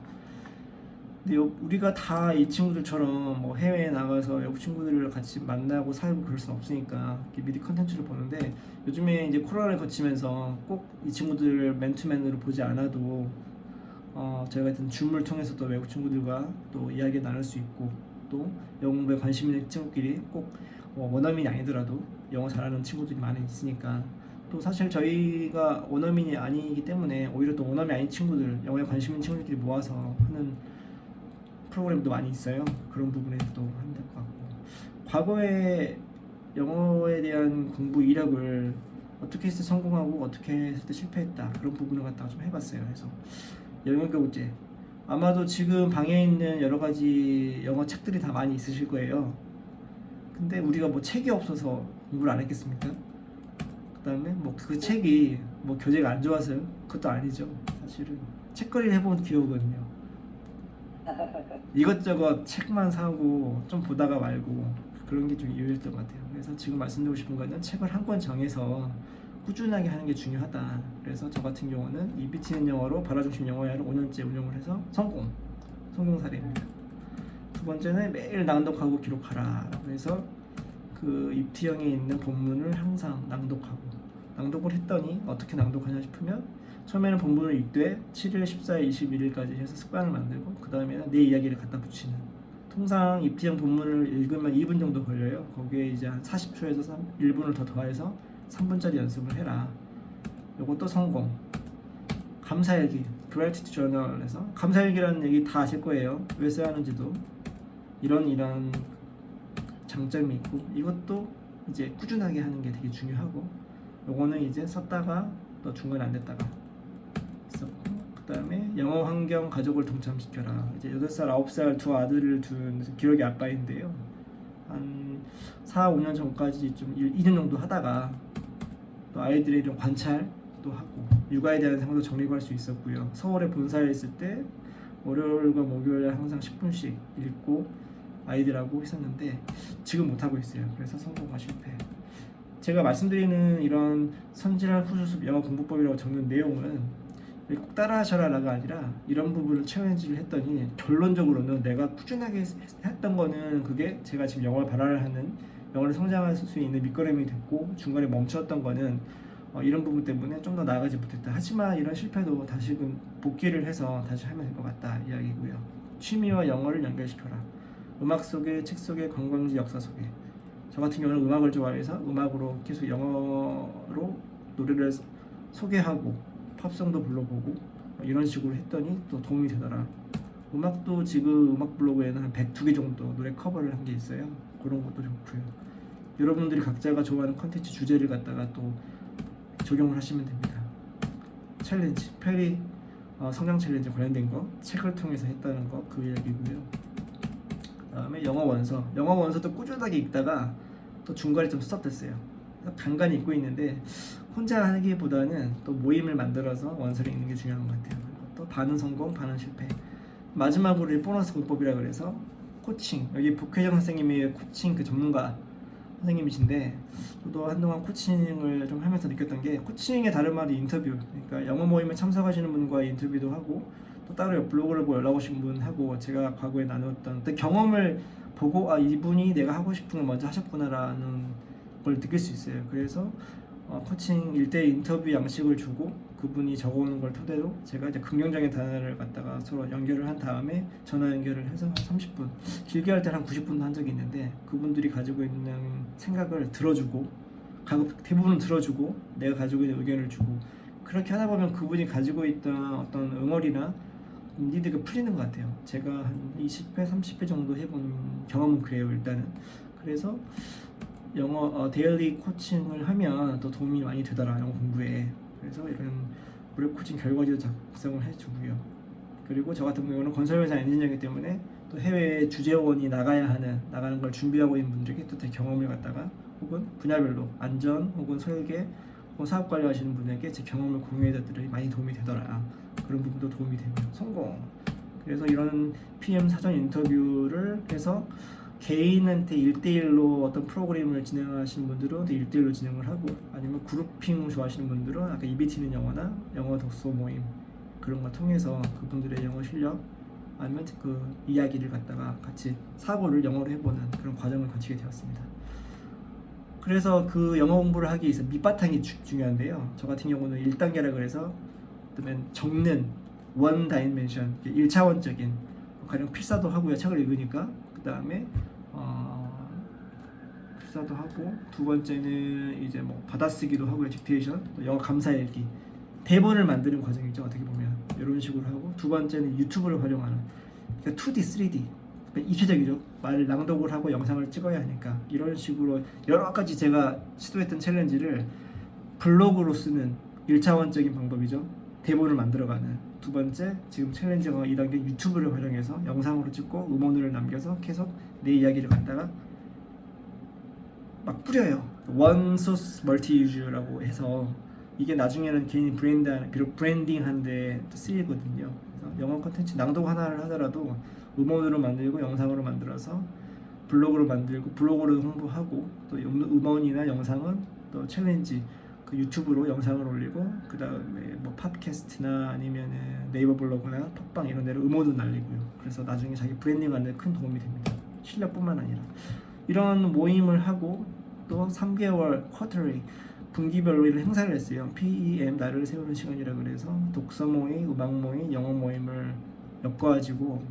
D: 근데 우리가 다 이 친구들처럼 뭐 해외에 나가서 외국 친구들을 같이 만나고 살고 그럴 순 없으니까 미디 컨텐츠를 보는데 요즘에 이제 코로나를 거치면서 꼭 이 친구들을 맨투맨으로 보지 않아도 저희가 같은 줌을 통해서 또 외국 친구들과 또 이야기 나눌 수 있고 또 영어 공부에 관심 있는 친구끼리 꼭 원어민이 아니더라도 영어 잘하는 친구들이 많이 있으니까 또 사실 저희가 원어민이 아니기 때문에 오히려 또 원어민 아닌 친구들, 영어에 관심 있는 친구들끼리 모아서 하는 프로그램도 많이 있어요. 그런 부분에 또 하면 될 것 같고 과거에 영어에 대한 공부 이력을 어떻게 했을 때 성공하고 어떻게 했을 때 실패했다 그런 부분을 갖다가 좀 해봤어요. 그래서 영어교재 아마도 지금 방에 있는 여러 가지 영어 책들이 다 많이 있으실 거예요. 근데 우리가 뭐 책이 없어서 공부를 안 했겠습니까? 그다음에 뭐 그 책이 뭐 교재가 안 좋아서요? 그것도 아니죠. 사실은 책거리를 해본 기억은요. 이것저것 책만 사고 좀 보다가 말고 그런 게 좀 이유였던 것 같아요. 그래서 지금 말씀드리고 싶은 거는 책을 한 권 정해서 꾸준하게 하는 게 중요하다. 그래서 저 같은 경우는 이비티는 영어로 발화중심 영어회화를 5년째 운영을 해서 성공 사례입니다. 두 번째는 매일 낭독하고 기록하라. 그래서 그 입티형에 있는 본문을 항상 낭독을 했더니 어떻게 낭독하냐 싶으면 처음에는 본문을 읽되 7일, 14일, 21일까지 해서 습관을 만들고 그 다음에는 내 이야기를 갖다 붙이는. 통상 입티형 본문을 읽으면 2분 정도 걸려요. 거기에 이제 한 40초에서 1분을 더 더해서 3분짜리 연습을 해라. 요것도 성공. 감사일기, Gratitude Journal에서 감사일기라는 얘기 다 아실 거예요. 왜 써야 하는지도 이런 장점이 있고 이것도 이제 꾸준하게 하는 게 되게 중요하고 요거는 이제 썼다가 또 중간에 안 됐다가 있었고 그 다음에 영어 환경 가족을 동참시켜라. 이제 8살, 9살 두 아들을 둔 기록의 아빠인데요. 한 4, 5년 전까지 좀 2년 정도 하다가 또 아이들의 이런 관찰도 하고 육아에 대한 생각도 정리할 수 있었고요. 서울에 본사에 있을 때 월요일과 목요일에 항상 10분씩 읽고 아이들하고 했었는데 지금 못하고 있어요. 그래서 성공과 실패. 제가 말씀드리는 이런 선진화 후수습 영어 공부법이라고 적는 내용은 꼭 따라하셔라가 아니라 이런 부분을 챌린지를 했더니 결론적으로는 내가 꾸준하게 했던 거는 그게 제가 지금 영어를 발화를 하는 영어를 성장할 수 있는 밑거름이 됐고 중간에 멈췄던 거는 이런 부분 때문에 좀 더 나아가지 못했다. 하지만 이런 실패도 다시금 복귀를 해서 다시 하면 될 것 같다 이야기고요. 취미와 영어를 연결시켜라. 음악 속에, 책 속에, 관광지, 역사 속에. 저 같은 경우는 음악을 좋아해서 음악으로 계속 영어로 노래를 소개하고 팝송도 불러보고 이런 식으로 했더니 또 도움이 되더라. 음악도 지금 음악 블로그에는 한 102개 정도 노래 커버를 한 게 있어요. 그런 것도 좋고요. 여러분들이 각자가 좋아하는 컨텐츠 주제를 갖다가 또 적용을 하시면 됩니다. 챌린지, 페리 성장 챌린지 관련된 거 책을 통해서 했다는 거 그 이야기고요. 그 다음에 영어 원서도 꾸준하게 읽다가 또 중간에 좀 스톱됐어요. 간간히 읽고 있는데 혼자 하기보다는 또 모임을 만들어서 원서를 읽는 게 중요한 것 같아요. 또 반은 성공, 반은 실패. 마지막으로 보너스 공법이라 그래서 코칭, 여기 복회정 선생님이 코칭 그 전문가 선생님이신데 저도 한동안 코칭을 좀 하면서 느꼈던 게 코칭의 다른 말이 인터뷰. 그러니까 영어 모임에 참석하시는 분과 인터뷰도 하고 또 따로 블로그를 보고 연락 오신 분하고 제가 과거에 나눴던 그 경험을 보고 아 이분이 내가 하고 싶은 걸 먼저 하셨구나라는 걸 느낄 수 있어요. 그래서 코칭 1대1 인터뷰 양식을 주고 그분이 적어오는 걸 토대로 제가 이제 긍정적인 단어를 갖다가 서로 연결을 한 다음에 전화 연결을 해서 한 30분 길게 할 때는 한 90분도 한 적이 있는데 그분들이 가지고 있는 생각을 들어주고 대부분 들어주고 내가 가지고 있는 의견을 주고 그렇게 하다 보면 그분이 가지고 있던 어떤 응어리나 니드가 풀리는 것 같아요. 제가 한 20회, 30회 정도 해본 경험은 그래요. 일단은 그래서 영어 데일리 코칭을 하면 또 도움이 많이 되더라 영어 공부에. 그래서 이런 무료 코칭 결과지도 작성을 해주고요. 그리고 저 같은 경우는 건설회사 엔지니어이기 때문에 또 해외에 주재원이 나가는 걸 준비하고 있는 분들에게 또 제 경험을 갖다가 혹은 분야별로 안전 혹은 설계 혹은 사업 관리하시는 분에게 제 경험을 공유해드리니 많이 도움이 되더라. 그런 부분도 도움이 되고요. 성공. 그래서 이런 PM 사전 인터뷰를 해서 개인한테 1대1로 어떤 프로그램을 진행하시는 분들은 1대1로 진행을 하고 아니면 그룹핑 좋아하시는 분들은 아까 이비티는 영어나 영어 독서 모임 그런 걸 통해서 그분들의 영어 실력 아니면 그 이야기를 갖다가 같이 사고를 영어로 해보는 그런 과정을 거치게 되었습니다. 그래서 그 영어 공부를 하기 위해서 밑바탕이 중요한데요. 저 같은 경우는 1단계라 그래서 그러면 적는 원 다이멘션 1차원적인 가령 필사도 하고요. 책을 읽으니까 그 다음에 필사도 하고 두 번째는 이제 뭐 받아쓰기도 하고요. 딕테이션 또 영어 감사일기 대본을 만드는 과정이죠. 어떻게 보면 이런 식으로 하고 두 번째는 유튜브를 활용하는 그러니까 2D, 3D 입체적이죠. 말 낭독을 하고 영상을 찍어야 하니까 이런 식으로 여러 가지 제가 시도했던 챌린지를 블로그로 쓰는 1차원적인 방법이죠. 대본을 만들어가는 두 번째 지금 챌린지가 2단계 유튜브를 활용해서 영상으로 찍고 음원을 남겨서 계속 내 이야기를 갖다가 막 뿌려요. 원 소스 멀티 유즈라고 해서 이게 나중에는 개인이 비록 브랜딩하는데 또 쓰이거든요. 그래서 영어 콘텐츠 낭독 하나를 하더라도 음원으로 만들고 영상으로 만들어서 블로그로 만들고 블로그로 홍보하고 또 음원이나 영상은 또 챌린지 그 유튜브로 영상을 올리고 그 다음에 뭐 팟캐스트나 아니면은 네이버 블로그나 팟빵 이런 데로 음원도 날리고요. 그래서 나중에 자기 브랜딩하는 데 큰 도움이 됩니다. 실력뿐만 아니라 이런 모임을 하고 또 3개월 쿼터리 분기별로 이런 행사를 했어요. PEM 나를 세우는 시간이라 그래서 독서 모임, 음악 모임, 영어 모임을 엮어가지고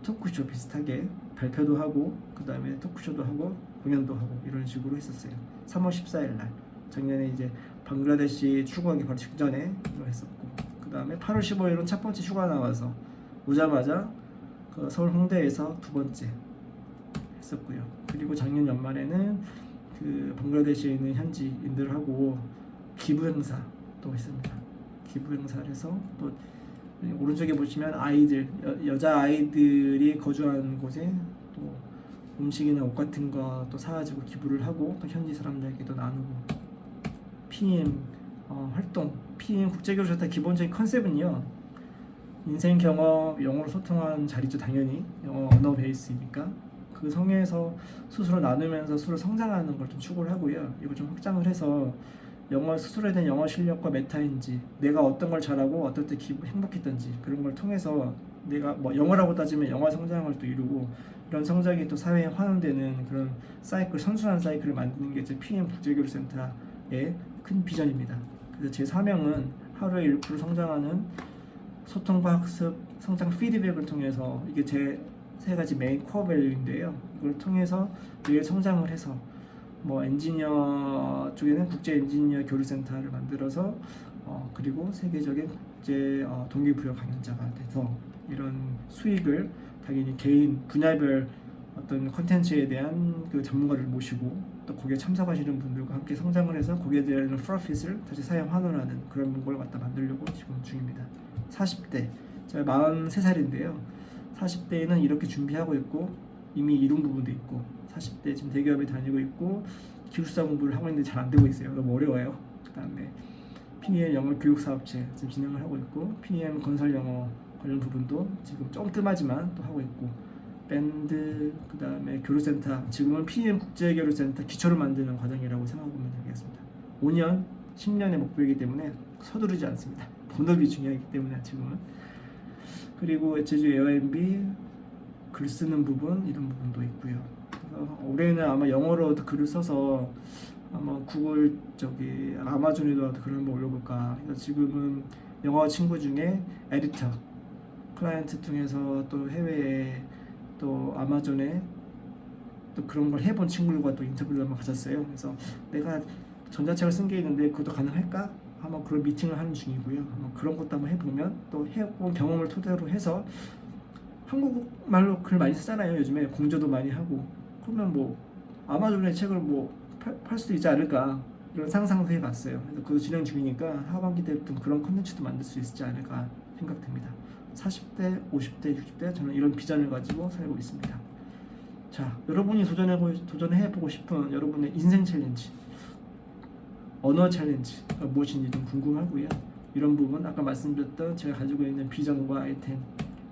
D: 토크쇼 비슷하게 발표도 하고 그 다음에 토크쇼도 하고 공연도 하고 이런 식으로 했었어요. 3월 14일 날 작년에 이제 방글라데시 출국하기 바로 직전에 이걸 했었고 그 다음에 8월 15일은 첫 번째 휴가 나와서 오자마자 그 서울 홍대에서 두 번째 했었고요. 그리고 작년 연말에는 그 방글라데시에 있는 현지인들하고 기부 행사 또 했습니다. 기부 행사를 해서 또 오른쪽에 보시면 아이들 여자 아이들이 거주하는 곳에 또 음식이나 옷 같은 거 또 사가지고 기부를 하고 또 현지 사람들에게도 나누고 PM 활동 PM 국제교류센터 기본적인 컨셉은요 인생 경험 영어로 소통하는 자리죠. 당연히 영어 언어 베이스니까 그 성에서 스스로 나누면서 스스로 성장하는 걸 좀 추구를 하고요. 이거 좀 확장을 해서 영어 스스로에 대한 영어 실력과 메타인지 내가 어떤 걸 잘하고 어떨 때 행복했던지 그런 걸 통해서 내가 뭐 영어라고 따지면 영어 성장을 또 이루고 이런 성장이 또 사회에 환원되는 그런 사이클 선순환 사이클을 만드는 게 제 PM 국제교류센터의 큰 비전입니다. 그래서 제 사명은 하루에 1% 성장하는 소통과 학습 성장 피드백을 통해서 이게 제 세 가지 메인 코어 밸류인데요. 이걸 통해서 늘 성장을 해서 뭐 엔지니어 쪽에는 국제 엔지니어 교류센터를 만들어서 그리고 세계적인 국제 동기부여 강연자가 돼서 이런 수익을 당연히 개인 분야별 어떤 컨텐츠에 대한 그 전문가를 모시고 또 거기에 참석하시는 분들과 함께 성장을 해서 거기에 대한 프로핏을 다시 사회 환원하는 그런 걸 갖다 만들려고 지금 중입니다. 40대 제가 43살인데요. 40대에는 이렇게 준비하고 있고 이미 이룬 부분도 있고 40대 지금 대기업에 다니고 있고 기숙사 공부를 하고 있는데 잘 안 되고 있어요. 너무 어려워요. 그 다음에 PM 영어 교육사업체 지금 진행을 하고 있고 PM 건설 영어 관련 부분도 지금 좀 뜸하지만 또 하고 있고 밴드 그 다음에 교류센터 지금은 PM 국제교류센터 기초를 만드는 과정이라고 생각하면 되겠습니다. 5년 10년의 목표이기 때문에 서두르지 않습니다. 본업이 중요하기 때문에 지금은 그리고 제주 에어비앤비 글 쓰는 부분 이런 부분도 있고요. 그래서 올해는 아마 영어로 글을 써서 아마 구글 아마존에도 글을 한번 올려볼까. 그래서 지금은 영어 친구 중에 에디터 클라이언트 통해서 또 해외에 또 아마존에 또 그런 걸 해본 친구들과 또 인터뷰를 한번 가졌어요. 그래서 내가 전자책을 쓴 게 있는데 그것도 가능할까? 한번 그런 미팅을 하는 중이고요. 한번 그런 것도 한번 해보면 또 해본 경험을 토대로 해서 한국말로 글 많이 쓰잖아요. 요즘에 공저도 많이 하고 그러면 뭐 아마존의 책을 뭐 팔 수도 있지 않을까 이런 상상도 해봤어요. 그래서 그거 진행 중이니까 하반기 때부터 그런 컨텐츠도 만들 수 있지 않을까 생각됩니다. 40대, 50대, 60대 저는 이런 비전을 가지고 살고 있습니다. 자, 여러분이 도전해보고 싶은 여러분의 인생 챌린지 언어 챌린지가 무엇인지 좀 궁금하고요. 이런 부분 아까 말씀드렸던 제가 가지고 있는 비전과 아이템을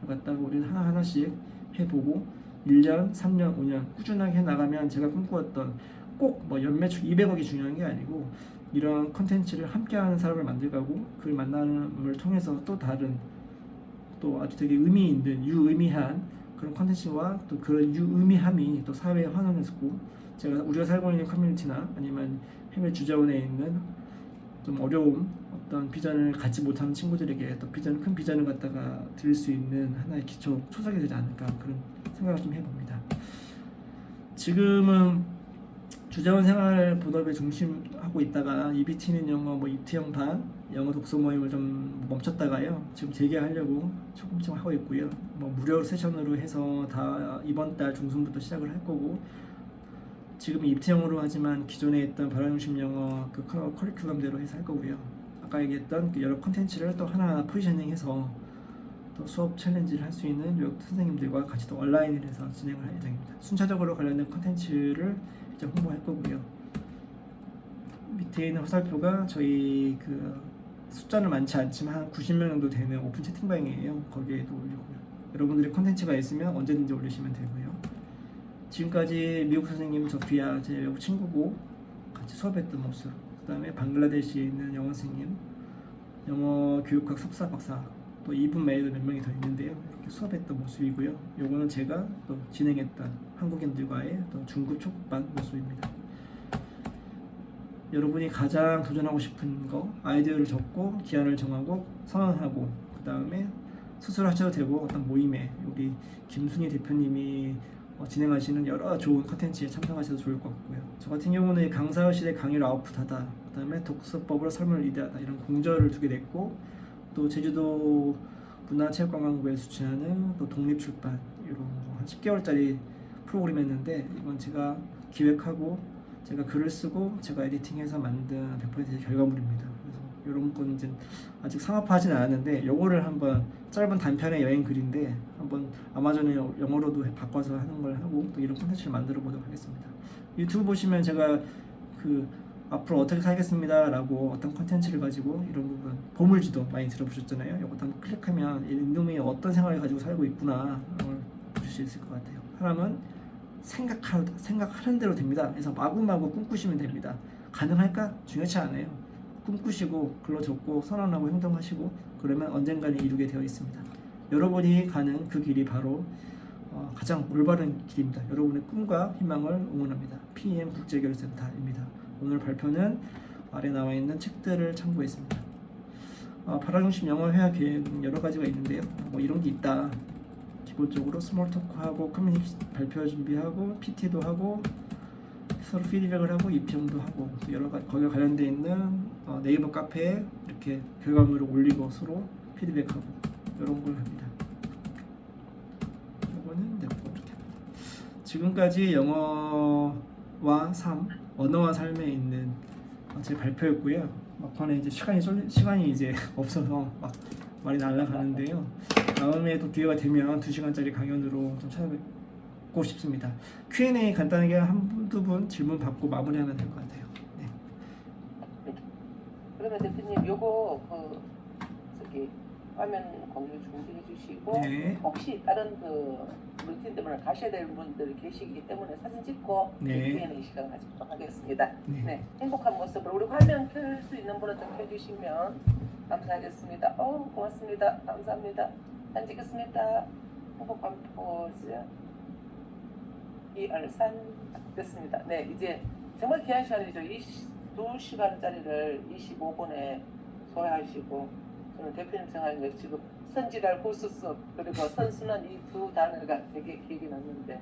D: 갖다가 우리는 하나하나씩 해보고 1년, 3년, 5년 꾸준하게 해나가면 제가 꿈꾸었던 꼭 뭐 연매출 200억이 중요한 게 아니고 이런 컨텐츠를 함께하는 사람을 만들고 그 만남을 통해서 또 다른 또 아주 되게 의미 있는 유의미한 그런 컨텐츠와 또 그런 유의미함이 또 사회에 환원했고 우리가 살고 있는 커뮤니티나 아니면 해외 주재원에 있는 좀 어려움 어떤 비전을 갖지 못하는 친구들에게 또 큰 비전을 갖다가 드릴 수 있는 하나의 기초 초석이 되지 않을까 그런 생각을 좀 해봅니다. 지금은 주재원 생활 본업에 중심하고 있다가 EBT는 영어 ET형 반 영어 독서 모임을 좀 멈췄다가요 지금 재개하려고 조금씩 하고 있고요. 무료 세션으로 해서 다 이번 달 중순부터 시작을 할 거고 지금 입티형으로 하지만 기존에 있던 발화중심 영어 그 커리큘럼대로 해서 할 거고요. 아까 얘기했던 그 여러 컨텐츠를 또 하나하나 포지셔닝해서 또 수업 챌린지를 할 수 있는 외국 선생님들과 같이 또 온라인을 해서 진행을 할 예정입니다. 순차적으로 관련된 컨텐츠를 이제 홍보할 거고요. 밑에 있는 화살표가 저희 그 숫자는 많지 않지만 한 90명 정도 되는 오픈 채팅방이에요. 거기에도 올리고요. 여러분들이 콘텐츠가 있으면 언제든지 올리시면 되고요. 지금까지 미국 선생님 저피아 제 외국 친구고 같이 수업했던 모습, 그 다음에 방글라데시에 있는 영어 선생님, 영어 교육학 석사 박사, 또 이분 외에도 몇 명이 더 있는데요. 이렇게 수업했던 모습이고요. 요거는 제가 또 진행했던 한국인들과의 또 중급 초급반 모습입니다. 여러분이 가장 도전하고 싶은 거, 아이디어를 적고 기한을 정하고 선언하고, 그 다음에 스스로 하셔도 되고 어떤 모임에 우리 김순희 대표님이 진행하시는 여러 좋은 컨텐츠에 참석하셔도 좋을 것 같고요. 저 같은 경우는 강사의실의 강의를 아웃풋하다, 그 다음에 독서법으로 삶을 리드하다, 이런 공저를 2개 냈고, 또 제주도 문화체육관광부에 수취하는 또 독립출판 이런 한 10개월짜리 프로그램 했는데, 이건 제가 기획하고 제가 글을 쓰고 제가 에디팅해서 만든 100% 결과물입니다. 그래서 이런 건 이제 아직 상업화하진 않았는데, 요거를 한번 짧은 단편의 여행 글인데 한번 아마존에 영어로도 바꿔서 하는 걸 하고 또 이런 콘텐츠를 만들어 보도록 하겠습니다. 유튜브 보시면 제가 그 앞으로 어떻게 살겠습니다 라고 어떤 콘텐츠를 가지고 이런 부분, 보물지도 많이 들어보셨잖아요. 이것도 한번 클릭하면 이놈이 어떤 생각을 가지고 살고 있구나 를 보실 수 있을 것 같아요. 사람은 생각하는 대로 됩니다. 그래서 마구마구 꿈꾸시면 됩니다. 가능할까? 중요치 않아요. 꿈꾸시고 글로 적고 선언하고 행동하시고 그러면 언젠가는 이루게 되어 있습니다. 여러분이 가는 그 길이 바로 가장 올바른 길입니다. 여러분의 꿈과 희망을 응원합니다. PM 국제결센터입니다. 오늘 발표는 아래 나와 있는 책들을 참고했습니다. 발화중심 영어 회화 계획은 여러 가지가 있는데요. 뭐 이런 게 있다. 기본적으로 스몰 토크하고 커뮤니티 발표 준비하고 PT도 하고 서로 피드백을 하고 입형도 하고 여러 가지 거기에 관련되어 있는 네이버 카페에 이렇게 결과물을 올리고 서로 피드백하고 이런 걸 합니다. 이거는 이렇게 합니다. 지금까지 영어와 삶, 언어와 삶에 있는 제 발표였고요. 막판에 이제 시간이 이제 없어서 막 말이 날아가는데요. 다음에 또 기회가 되면 2시간짜리 강연으로 좀 찾아뵙고 싶습니다. Q&A 간단하게 한두 분 질문 받고 마무리하면 될 것 같아요. 네.
A: 그러면 대표님 요거 저기 화면 공유 준비해 주시고
D: 네.
A: 혹시 다른 루틴 때문에 가셔야 될 분들이 계시기 때문에 사진 찍고
D: 네.
A: Q&A 시간 가지도록 하겠습니다.
D: 네.
A: 네, 행복한 모습으로 우리 화면 켤 수 있는 분은 좀 켜주시면 감사하겠습니다. 고맙습니다. 감사합니다. 사진 찍겠습니다. 행복한 포즈 2, 3 됐습니다. 네, 이제 정말 귀한 시간이죠. 2시간짜리를 25분에 소화하시고 저는 대표님 생각에 지금 선지랄 고수섭 그리고 선순환 이 두 단어가 되게 기억이 났는데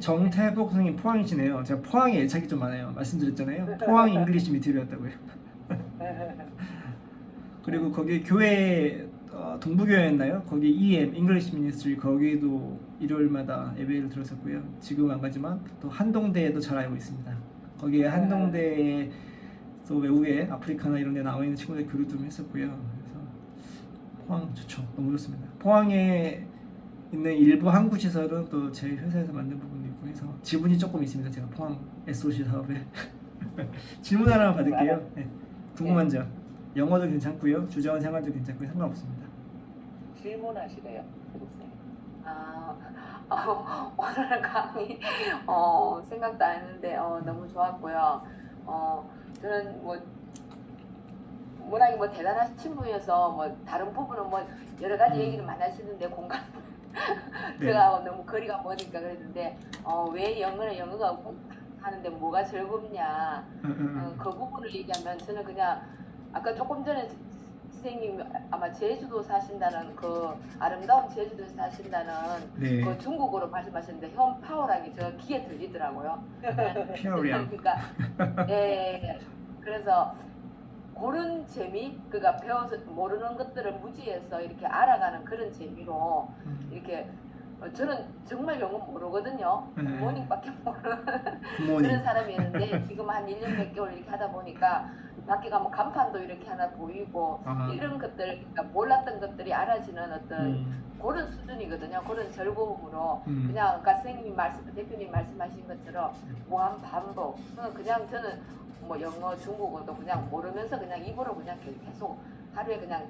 D: 정태복 선생님 포항이시네요. 제가 포항에 애착이 좀 많아요. 말씀드렸잖아요. 포항 잉글리시 미트였다고요. 그리고 거기 교회 동부교회였나요? 거기 EM English Ministry 거기도 일요일마다 예배를 들었었고요. 지금 안 가지만 또 한동대에도 잘 알고 있습니다. 거기에 한동대에 또 외국에 아프리카나 이런 데 나와 있는 친구들 교류 좀 했었고요. 그래서 포항 좋죠. 너무 좋습니다. 포항에 있는 일부 항구 시설은 또 제 회사에서 만든 부분도 있고 해서 지분이 조금 있습니다. 제가 포항 SOC 사업에 질문 하나 받을게요. 네. 궁금한 점. 영어도 괜찮고요. 주재원 생활도 괜찮고요. 상관없습니다.
A: 질문하시래요.
C: 오늘 강의 생각도 안 했는데 너무 좋았고요. 저는 워낙에 대단하신 분이어서 다른 부분은 여러 가지 얘기를 많이 하시는데 공감 제가 너무 거리가 머니까 그랬는데 왜 영어가 하는데 뭐가 즐겁냐 그 부분을 얘기하면 저는 그냥 아까 조금 전에 선생님 아마 제주도 사신다는 그 아름다운 제주도에 사신다는
D: 네.
C: 그 중국어로 말씀하셨는데 현파오랑이 저 귀에 들리더라고요.
D: 피어리앙.
C: 그러니까 예. 그래서 그런 재미, 그러니까 배워서 모르는 것들을 무지해서 이렇게 알아가는 그런 재미로 이렇게 저는 정말 영어 모르거든요.
D: 네.
C: 모닝밖에 모르는
D: 굿모닝.
C: 그런 사람이었는데 지금 한 1년 몇 개월 이렇게 하다 보니까 밖에 가면 간판도 이렇게 하나 보이고
D: 아.
C: 이런 것들, 그러니까 몰랐던 것들이 알아지는 어떤
D: 음.
C: 그런 수준이거든요. 그런 즐거움으로
D: 음.
C: 그냥 아까 선생님이 대표님 말씀하신 것처럼 무한 반복. 그냥 저는 뭐 영어, 중국어도 그냥 모르면서 그냥 입으로 그냥 계속 하루에 그냥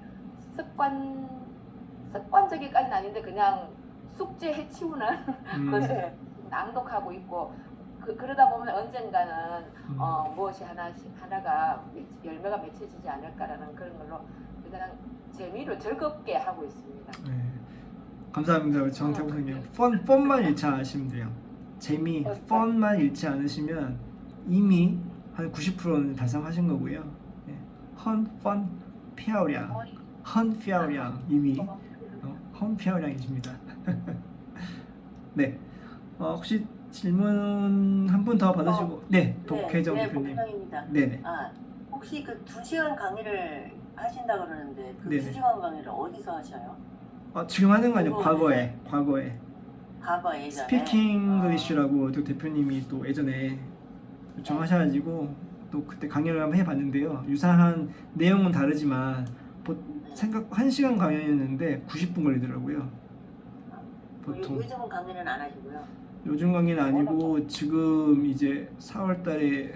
C: 습관적이까지는 아닌데 그냥 숙제 해치우는 것을 낭독하고 있고 그러다 보면 언젠가는 무엇이 하나가 열매가 맺혀지지 않을까라는 그런 걸로 그냥 재미로 즐겁게 하고 있습니다.
D: 네. 감사합니다. 우리 정태호 선생님. 펀만 잃지 않으시면 돼요. 재미, 펀만 잃지 않으시면 이미 한 90%는 달성하신 거고요. 네. 펀,漂亮, 很漂亮 이미 很漂亮이십니다. 네. 혹시 질문 한 분 더 받으시고, 네, 독혜정 대표님.
C: 복장입니다.
D: 네네.
C: 혹시 그 2시간 강의를 하신다 그러는데 그
D: 네네.
C: 2시간 강의를 어디서 하셔요?
D: 지금 하는 거 아니에요? 과거에.
C: 과거 예전에.
D: 스피킹 잉글리쉬라고 또 대표님이 또 예전에 요청하셔가지고 또 그때 강연을 한번 해봤는데요. 유사한 내용은 다르지만 생각 1시간 강연이었는데 90분 걸리더라고요. 보통.
C: 요즘은 강의는 안 하시고요.
D: 요즘 강의는 아니고 지금 이제 4월달에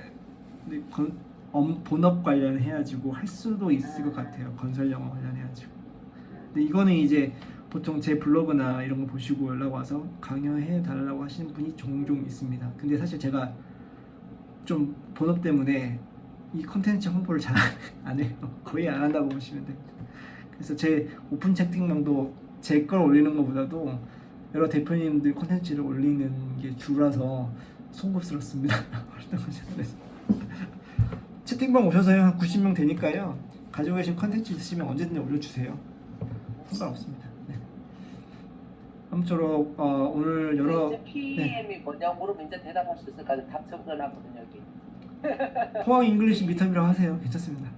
D: 본업 관련 해가지고 할 수도 있을 것 같아요. 건설 영어 관련해가지고. 근데 이거는 이제 보통 제 블로그나 이런 거 보시고 연락 와서 강연해 달라고 하시는 분이 종종 있습니다. 근데 사실 제가 좀 본업 때문에 이 컨텐츠 홍보를 잘 안 해요. 거의 안 한다고 보시면 됩니다. 그래서 제 오픈 채팅방도 제 걸 올리는 것보다도 여러 대표님들 콘텐츠를 올리는 게 주라서 송구스럽습니다. 채팅방 오셔서요. 한 90명 되니까요. 가지고 계신 콘텐츠 있으시면 언제든지 올려주세요. 상관없습니다. 네. 아무쪼록 오늘 여러
A: 이제 PM이 뭐냐고 물으면 이제 대답할 수 있을까? 답 적어놨거든요 여기.
D: 포항 잉글리시 미터이라고 하세요. 괜찮습니다.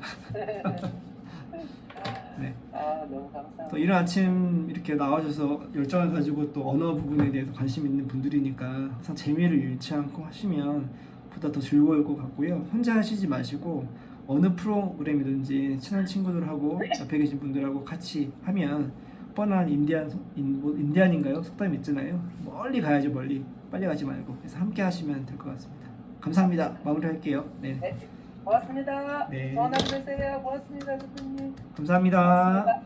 D: 네.
A: 너무 감사합니다.
D: 또 이른 아침 이렇게 나와줘서 열정을 가지고 또 언어 부분에 대해서 관심 있는 분들이니까 항상 재미를 잃지 않고 하시면 보다 더 즐거울 것 같고요. 혼자 하시지 마시고 어느 프로그램이든지 친한 친구들하고 옆에 계신 분들하고 같이 하면 뻔한 인디안인가요? 속담이 있잖아요. 멀리 가야죠. 멀리. 빨리 가지 말고. 그래서 함께 하시면 될 것 같습니다. 감사합니다. 마무리할게요. 네.
A: 네. 고맙습니다.
D: 네.
A: 좋은 하루 되세요. 고맙습니다, 대표님.
D: 감사합니다.
A: 고맙습니다.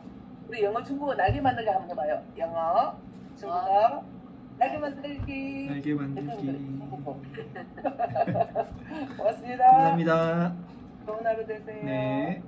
A: 우리 영어, 중국어 날개 만들기 한번 해봐요. 영어, 중국어, 날개 만들기.
D: 날개 만들기.
A: 고맙습니다.
D: 감사합니다.
A: 좋은 하루 되세요.
D: 네.